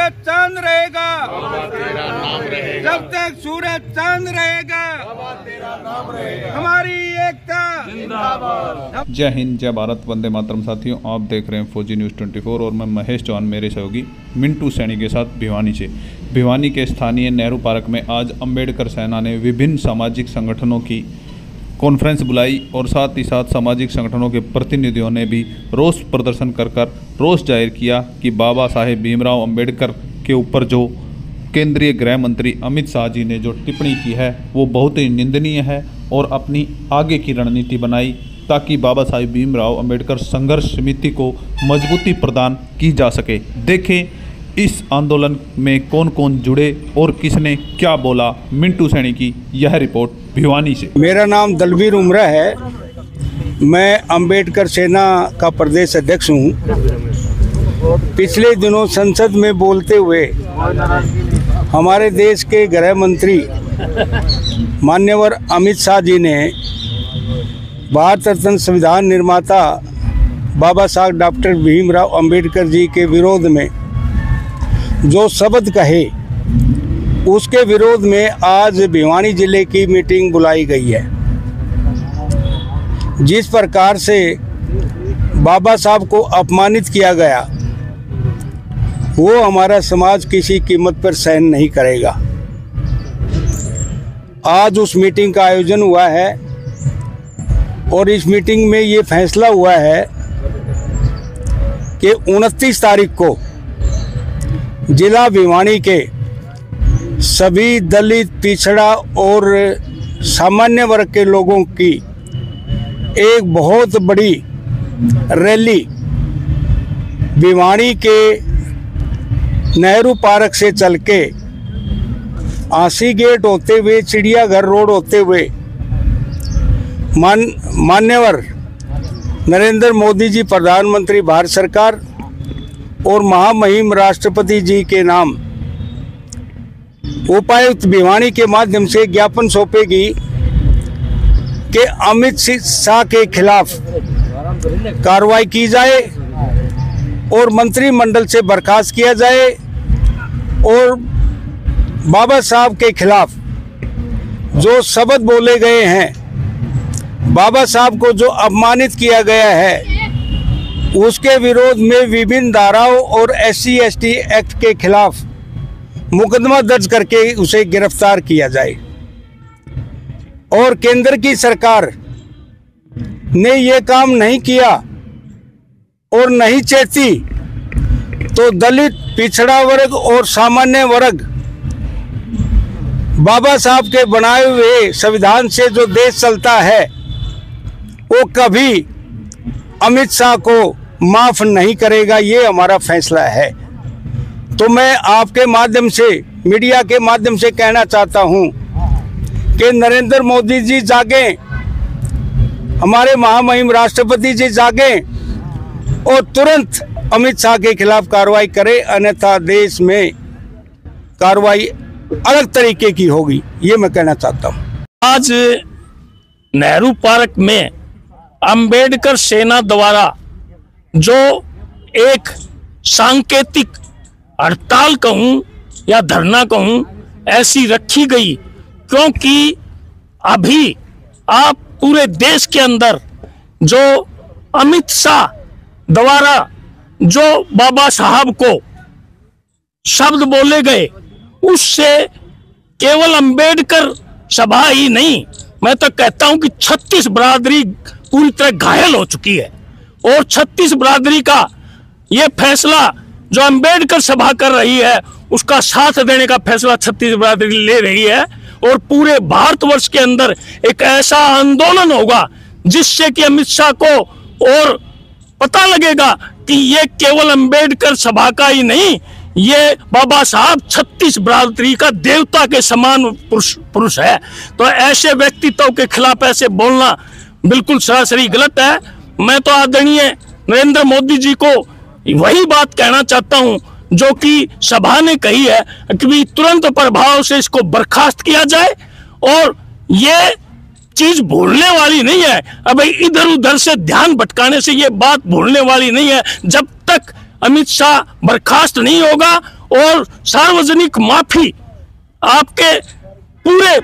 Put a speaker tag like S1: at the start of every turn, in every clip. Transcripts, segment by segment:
S1: सूरज चांद रहेगा, जब तक सूरज चांद रहेगा, हमारी एकता जिंदाबाद।
S2: जय हिंद, जय भारत, वंदे मातरम। साथियों, आप देख रहे हैं फौजी न्यूज़ 24 और मैं महेश चौहान, मेरे सहयोगी मिंटू सैनी के साथ भिवानी से। भिवानी के स्थानीय नेहरू पार्क में आज अंबेडकर सेना ने विभिन्न सामाजिक संगठनों की कॉन्फ्रेंस बुलाई और साथ ही साथ सामाजिक संगठनों के प्रतिनिधियों ने भी रोष प्रदर्शन कर रोष जाहिर किया कि बाबा साहेब भीमराव अंबेडकर के ऊपर जो केंद्रीय गृह मंत्री अमित शाह जी ने जो टिप्पणी की है वो बहुत ही निंदनीय है और अपनी आगे की रणनीति बनाई ताकि बाबा साहेब भीमराव अंबेडकर संघर्ष समिति को मजबूती प्रदान की जा सके। देखें इस आंदोलन में कौन कौन जुड़े और किसने क्या बोला। मिंटू सैनी की यह रिपोर्ट भिवानी से।
S3: मेरा नाम दलवीर उमरा है, मैं अंबेडकर सेना का प्रदेश अध्यक्ष हूँ। पिछले दिनों संसद में बोलते हुए हमारे देश के गृह मंत्री माननीय अमित शाह जी ने भारत रत्न संविधान निर्माता बाबा साहब डॉक्टर भीमराव अंबेडकर जी के विरोध में जो शब्द कहे उसके विरोध में आज भिवानी जिले की मीटिंग बुलाई गई है। जिस प्रकार से बाबा साहब को अपमानित किया गया वो हमारा समाज किसी कीमत पर सहन नहीं करेगा। आज उस मीटिंग का आयोजन हुआ है और इस मीटिंग में ये फैसला हुआ है कि 29 तारीख को जिला भिवानी के सभी दलित, पिछड़ा और सामान्य वर्ग के लोगों की एक बहुत बड़ी रैली भिवानी के नेहरू पार्क से चल के आसी गेट होते हुए चिड़ियाघर रोड होते हुए मान्यवर नरेंद्र मोदी जी प्रधानमंत्री भारत सरकार और महामहिम राष्ट्रपति जी के नाम उपायुक्त भिवानी के माध्यम से ज्ञापन सौंपेगी कि अमित शाह के खिलाफ कार्रवाई की जाए और मंत्रिमंडल से बर्खास्त किया जाए और बाबा साहब के खिलाफ जो शब्द बोले गए हैं, बाबा साहब को जो अपमानित किया गया है उसके विरोध में विभिन्न धाराओं और SC/ST एक्ट के खिलाफ मुकदमा दर्ज करके उसे गिरफ्तार किया जाए। और केंद्र की सरकार ने ये काम नहीं किया और नहीं चाहती तो दलित, पिछड़ा वर्ग और सामान्य वर्ग बाबा साहब के बनाए हुए संविधान से जो देश चलता है वो कभी अमित शाह को माफ नहीं करेगा। ये हमारा फैसला है। तो मैं आपके माध्यम से, मीडिया के माध्यम से कहना चाहता हूं कि नरेंद्र मोदी जी जागें, हमारे महामहिम राष्ट्रपति जी जागें और तुरंत अमित शाह के खिलाफ कार्रवाई करें, अन्यथा देश में कार्रवाई अलग तरीके की होगी। ये मैं कहना चाहता हूं।
S4: आज नेहरू पार्क में अंबेडकर सेना द्वारा जो एक सांकेतिक हड़ताल कहूं या धरना कहूं ऐसी रखी गई, क्योंकि अभी आप पूरे देश के अंदर जो अमित शाह द्वारा जो बाबा साहब को शब्द बोले गए उससे केवल अंबेडकर सभा ही नहीं, मैं तो कहता हूं कि 36 बरादरी पूरी तरह घायल हो चुकी है। और 36 बरादरी का ये फैसला जो अंबेडकर सभा कर रही है उसका साथ देने का फैसला 36 बरादरी ले रही है। और पूरे भारतवर्ष के अंदर एक ऐसा आंदोलन होगा जिससे कि अमित शाह को और पता लगेगा कि ये केवल अंबेडकर सभा का ही नहीं, ये बाबा साहब 36 बरादरी का देवता के समान पुरुष है। तो ऐसे व्यक्तित्व के खिलाफ ऐसे बोलना बिल्कुल सरासरी गलत है। मैं तो आदरणीय नरेंद्र मोदी जी को वही बात कहना चाहता हूं जो कि सभा ने कही है कि तुरंत प्रभाव से इसको बर्खास्त किया जाए। और ये चीज भूलने वाली नहीं है, अब इधर उधर से ध्यान भटकाने से ये बात भूलने वाली नहीं है। जब तक अमित शाह बर्खास्त नहीं होगा और सार्वजनिक माफी आपके पूरे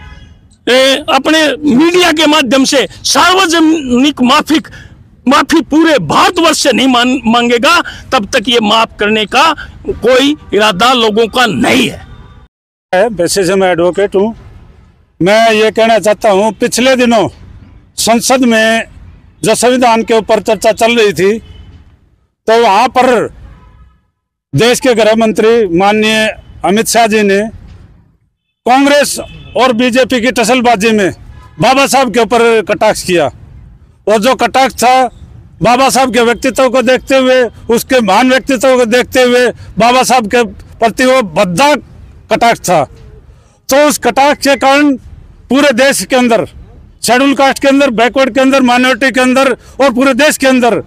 S4: अपने मीडिया के माध्यम से सार्वजनिक माफी पूरे भारतवर्ष से नहीं मांगेगा, तब तक ये माफ करने का कोई इरादा लोगों का नहीं है।
S5: वैसे से मैं एडवोकेट हूँ। मैं ये कहना चाहता हूँ, पिछले दिनों संसद में जो संविधान के ऊपर चर्चा चल रही थी, तो वहाँ पर देश के गृह मंत्री माननीय अमित शाह जी ने कांग्रेस और बीजेपी की टसलबाजी में बाबा साहब के ऊपर कटाक्ष किया। और जो कटाक्ष था बाबा साहब के व्यक्तित्व को देखते हुए, उसके महान व्यक्तित्व को देखते हुए बाबा साहब के प्रति वो भद्दा कटाक्ष था। तो उस कटाक्ष के कारण पूरे देश के अंदर, शेड्यूल कास्ट के अंदर, बैकवर्ड के अंदर, माइनॉरिटी के अंदर और पूरे देश के अंदर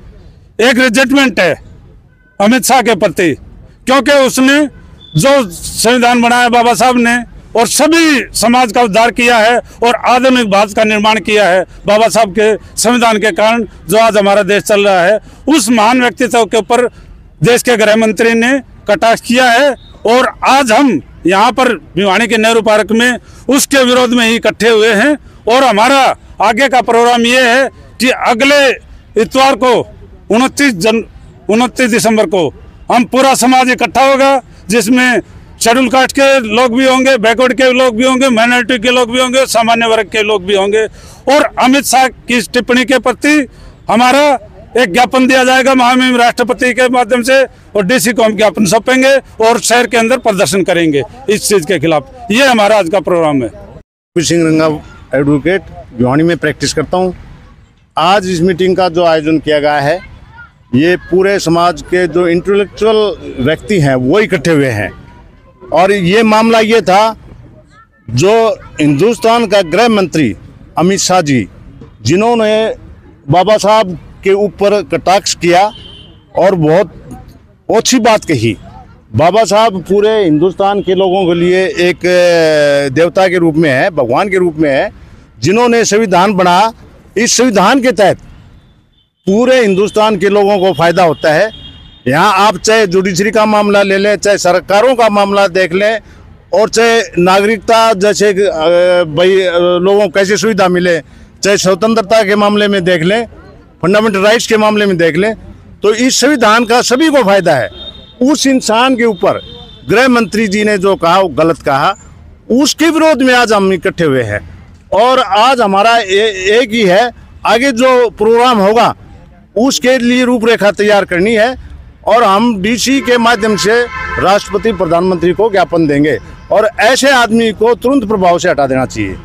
S5: एक रिजेंटमेंट है अमित शाह के प्रति, क्योंकि उसने जो संविधान बनाया बाबा साहब ने और सभी समाज का उद्धार किया है और आधुनिक भारत का निर्माण किया है बाबा साहब के संविधान के कारण, जो आज हमारा देश चल रहा है, उस महान व्यक्तित्व के ऊपर देश के गृह मंत्री ने कटाक्ष किया है। और आज हम यहाँ पर भिवानी के नेहरू पार्क में उसके विरोध में ही इकट्ठे हुए हैं। और हमारा आगे का प्रोग्राम ये है कि अगले इतवार को 29 दिसंबर को हम पूरा समाज इकट्ठा होगा, जिसमें शेड्यूल कास्ट के लोग भी होंगे, बैकवर्ड के लोग भी होंगे, माइनॉरिटी के लोग भी होंगे, सामान्य वर्ग के लोग भी होंगे। और अमित शाह की इस टिप्पणी के प्रति हमारा एक ज्ञापन दिया जाएगा महामहिम राष्ट्रपति के माध्यम से, और डीसी को हम ज्ञापन सौंपेंगे और शहर के अंदर प्रदर्शन करेंगे इस चीज के खिलाफ। ये हमारा आज का प्रोग्राम है।
S6: सिंह रंगा, एडवोकेट, भिवानी में प्रैक्टिस करता हूँ। आज इस मीटिंग का जो आयोजन किया गया है, ये पूरे समाज के जो इंटेलेक्चुअल व्यक्ति हैं वो इकट्ठे हुए हैं। और ये मामला ये था, जो हिंदुस्तान का गृह मंत्री अमित शाह जी, जिन्होंने बाबा साहब के ऊपर कटाक्ष किया और बहुत अच्छी बात कही। बाबा साहब पूरे हिंदुस्तान के लोगों के लिए एक देवता के रूप में है, भगवान के रूप में है, जिन्होंने संविधान बना। इस संविधान के तहत पूरे हिंदुस्तान के लोगों को फायदा होता है। यहाँ आप चाहे जुडिशरी का मामला ले लें, चाहे सरकारों का मामला देख लें, और चाहे नागरिकता जैसे भाई लोगों को कैसे सुविधा मिले, चाहे स्वतंत्रता के मामले में देख लें, फंडामेंटल राइट्स के मामले में देख लें, तो इस संविधान का सभी को फायदा है। उस इंसान के ऊपर गृह मंत्री जी ने जो कहा वो गलत कहा, उसके विरोध में आज हम इकट्ठे हुए हैं। और आज हमारा एक ही है, आगे जो प्रोग्राम होगा उसके लिए रूपरेखा तैयार करनी है, और हम डीसी के माध्यम से राष्ट्रपति प्रधानमंत्री को ज्ञापन देंगे और ऐसे आदमी को तुरंत प्रभाव से हटा देना चाहिए।